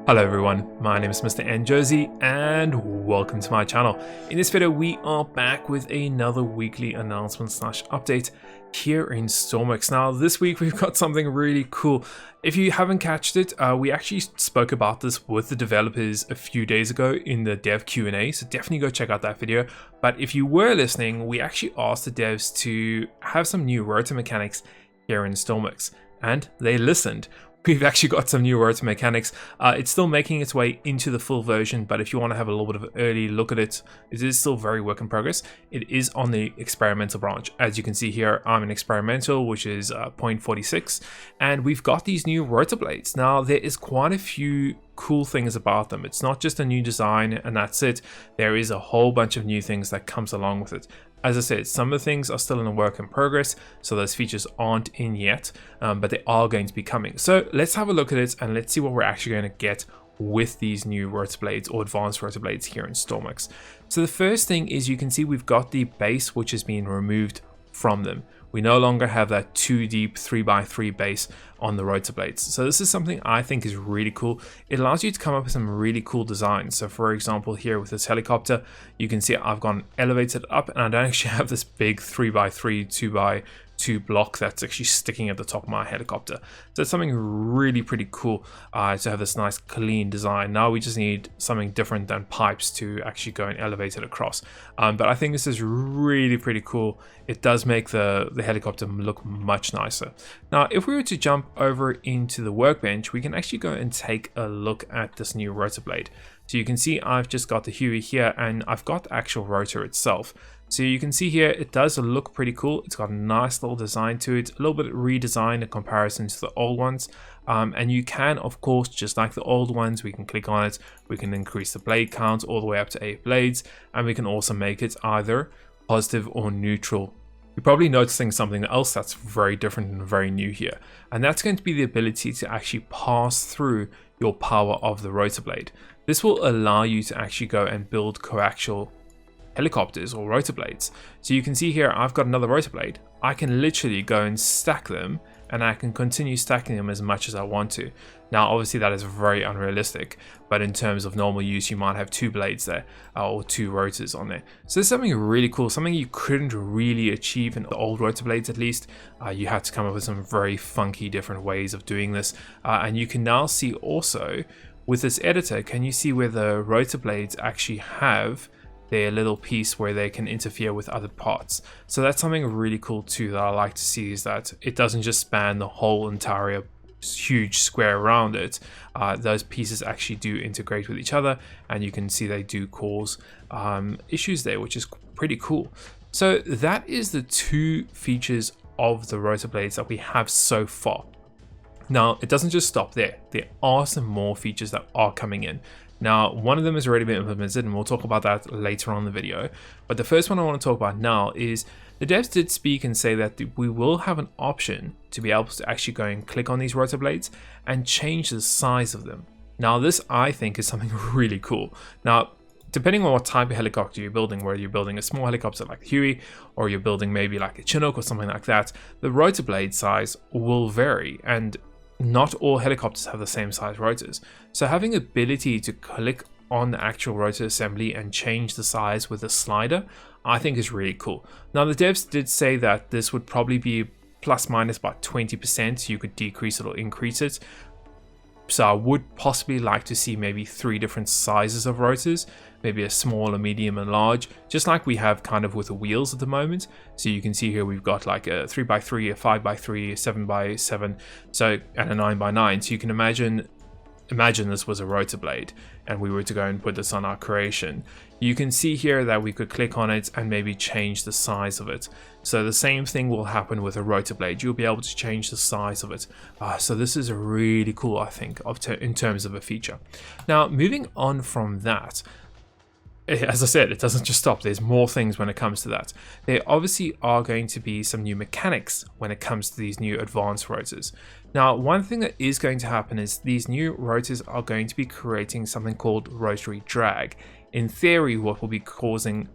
Hello everyone, my name is MrNJersey and welcome to my channel. In this video we are back with another weekly announcement / update here in Stormworks. Now this week we've got something really cool. If you haven't catched it, we actually spoke about this with the developers a few days ago in the dev Q&A, so definitely go check out that video. But if you were listening, we actually asked the devs to have some new rotor mechanics here in Stormworks, and they listened. We've actually got some new rotor mechanics. It's still making its way into the full version, but if you want to have a little bit of an early look at it, it is still very work in progress. It is on the experimental branch. As you can see here, I'm in experimental, which is 0.46, and we've got these new rotor blades. Now, there is quite a few cool things about them. It's not just a new design and that's it. There is a whole bunch of new things that comes along with it. As I said, some of the things are still in a work in progress, so those features aren't in yet, but they are going to be coming. So let's have a look at it and let's see what we're actually going to get with these new rotor blades or advanced rotor blades here in Stormworks. So the first thing is you can see we've got the base which has been removed from them. We no longer have that 2 deep 3x3 base on the rotor blades. So this is something I think is really cool. It allows you to come up with some really cool designs. So for example, here with this helicopter, you can see I've gone elevated up and I don't actually have this big 3x3, 2x2 block that's actually sticking at the top of my helicopter. So it's something really pretty cool to have this nice clean design. Now we just need something different than pipes to actually go and elevate it across. But I think this is really pretty cool. It does make the helicopter look much nicer. Now, if we were to jump over into the workbench, we can actually go and take a look at this new rotor blade. So you can see I've just got the Huey here and I've got the actual rotor itself. So you can see here, it does look pretty cool. It's got a nice little design to it, a little bit redesigned in comparison to the old ones. And you can, of course, just like the old ones, we can click on it. We can increase the blade count all the way up to 8 blades. And we can also make it either positive or neutral. You're probably noticing something else that's very different and very new here. And that's going to be the ability to actually pass through your power of the rotor blade. This will allow you to actually go and build coaxial helicopters or rotor blades. So you can see here I've got another rotor blade. I can literally go and stack them and I can continue stacking them as much as I want to. Now obviously that is very unrealistic, but in terms of normal use you might have 2 blades there or 2 rotors on there. So there's something really cool, something you couldn't really achieve in the old rotor blades at least. You had to come up with some very funky different ways of doing this, and you can now see also with this editor, can you see where the rotor blades actually have their little piece where they can interfere with other parts. So that's something really cool too that I like to see, is that it doesn't just span the whole entire huge square around it. Those pieces actually do integrate with each other, and you can see they do cause issues there, which is pretty cool. So that is the 2 features of the rotor blades that we have so far. Now it doesn't just stop there. There are some more features that are coming in. Now, one of them has already been implemented, and we'll talk about that later on in the video. But the first one I want to talk about now is the devs did speak and say that we will have an option to be able to actually go and click on these rotor blades and change the size of them. Now, this I think is something really cool. Now, depending on what type of helicopter you're building, whether you're building a small helicopter like Huey, or you're building maybe like a Chinook or something like that, the rotor blade size will vary, and not all helicopters have the same size rotors. So having ability to click on the actual rotor assembly and change the size with a slider, I think is really cool. Now the devs did say that this would probably be plus minus about 20%. You could decrease it or increase it. So I would possibly like to see maybe 3 different sizes of rotors, maybe a small, a medium, and large, just like we have kind of with the wheels at the moment. So you can see here we've got like a 3x3, a 5x3, a 7x7, so and a 9x9. So you can imagine this was a rotor blade and we were to go and put this on our creation. You can see here that we could click on it and maybe change the size of it. So the same thing will happen with a rotor blade. You'll be able to change the size of it. So this is really cool, I think, in terms of a feature. Now, moving on from that, as I said, it doesn't just stop. There's more things when it comes to that. There obviously are going to be some new mechanics when it comes to these new advanced rotors. Now, one thing that is going to happen is these new rotors are going to be creating something called rotary drag. In theory, what will be causing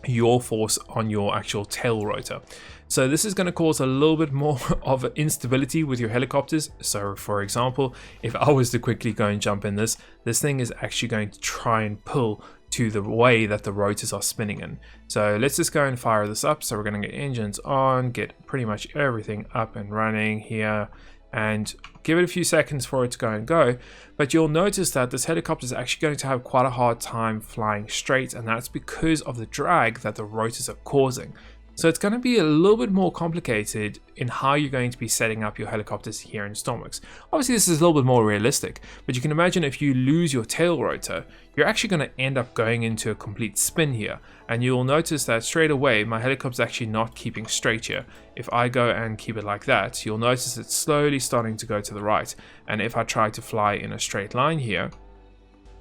yaw force on your actual tail rotor. So this is going to cause a little bit more of an instability with your helicopters. So for example, if I was to quickly go and jump in this thing is actually going to try and pull to the way that the rotors are spinning in. So let's just go and fire this up. So we're going to get engines on, get pretty much everything up and running here, and give it a few seconds for it to go and go. But you'll notice that this helicopter is actually going to have quite a hard time flying straight, and that's because of the drag that the rotors are causing. So it's going to be a little bit more complicated in how you're going to be setting up your helicopters here in Stormworks. Obviously this is a little bit more realistic, but you can imagine if you lose your tail rotor, you're actually going to end up going into a complete spin here. And you'll notice that straight away my helicopter's actually not keeping straight here. If I go and keep it like that, you'll notice it's slowly starting to go to the right. And if I try to fly in a straight line here,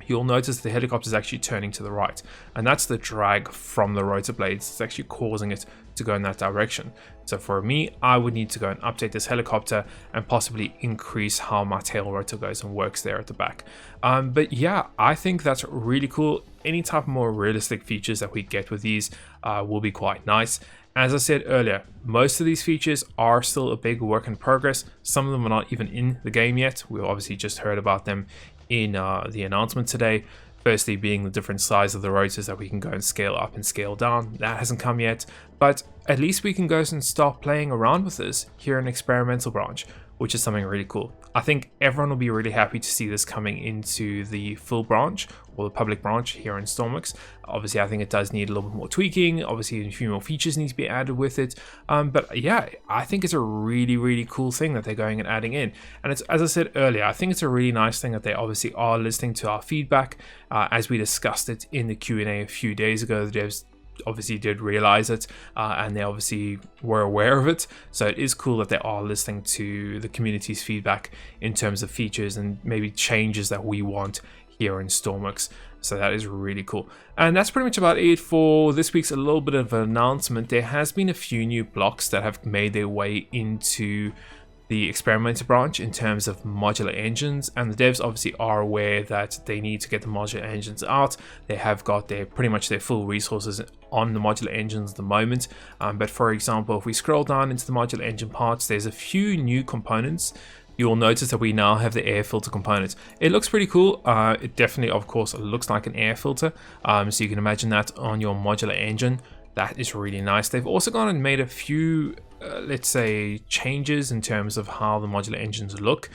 you'll notice the helicopter is actually turning to the right, and that's the drag from the rotor blades. It's actually causing it to go in that direction. So for me, I would need to go and update this helicopter and possibly increase how my tail rotor goes and works there at the back. But yeah, I think that's really cool. Any type of more realistic features that we get with these will be quite nice. As I said earlier, most of these features are still a big work in progress. Some of them are not even in the game yet. We obviously just heard about them in the announcement today. Firstly being the different size of the rotors that we can go and scale up and scale down. That hasn't come yet, but at least we can go and start playing around with this here in experimental branch, which is something really cool. I think everyone will be really happy to see this coming into the full branch or the public branch here in Stormworks. Obviously, I think it does need a little bit more tweaking. Obviously, a few more features need to be added with it. But yeah, I think it's a really, really cool thing that they're going and adding in. And it's, as I said earlier, I think it's a really nice thing that they obviously are listening to our feedback. As we discussed it in the Q&A a few days ago, the devs obviously did realize it, and they obviously were aware of it. So it is cool that they are listening to the community's feedback in terms of features and maybe changes that we want here in Stormworks. So that is really cool. And that's pretty much about it for this week's a little bit of an announcement. There has been a few new blocks that have made their way into the experimental branch in terms of modular engines, and the devs obviously are aware that they need to get the modular engines out. They have got their pretty much their full resources on the modular engines at the moment. But for example, if we scroll down into the modular engine parts, there's a few new components. You'll notice that we now have the air filter component. It looks pretty cool. It definitely, of course, looks like an air filter. So you can imagine that on your modular engine. That is really nice. They've also gone and made a few let's say changes in terms of how the modular engines look.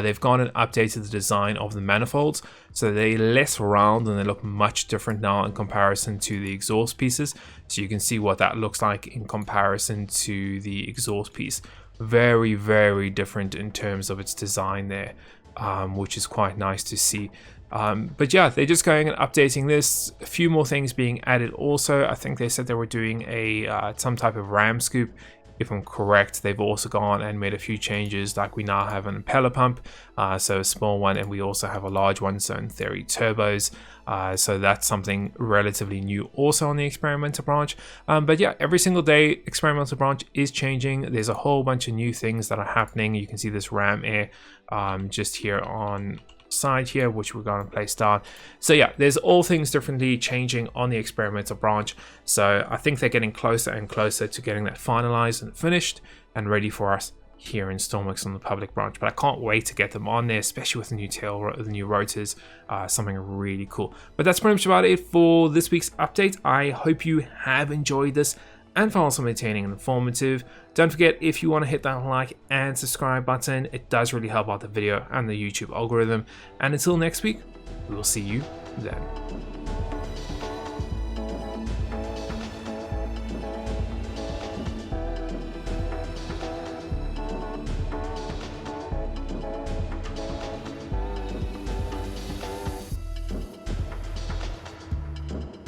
They've gone and updated the design of the manifolds, so they're less round and they look much different now in comparison to the exhaust pieces. So you can see what that looks like in comparison to the exhaust piece. Very, very different in terms of its design there, which is quite nice to see. But yeah, they're just going and updating this. A few more things being added also. I think they said they were doing a some type of ram scoop. If I'm correct, they've also gone and made a few changes, like we now have an impeller pump, so a small one, and we also have a large one, so in theory turbos. So that's something relatively new also on the experimental branch. But yeah, every single day experimental branch is changing. There's a whole bunch of new things that are happening. You can see this ram air just here on side here, which we're going to place down. So yeah, there's all things differently changing on the experimental branch. So I think they're getting closer and closer to getting that finalized and finished and ready for us here in Stormworks on the public branch. But I can't wait to get them on there, especially with the new the new rotors. Something really cool. But that's pretty much about it for this week's update. I hope you have enjoyed this and found some entertaining and informative. Don't forget, if you want to hit that like and subscribe button, it does really help out the video and the YouTube algorithm. And until next week, we will see you then.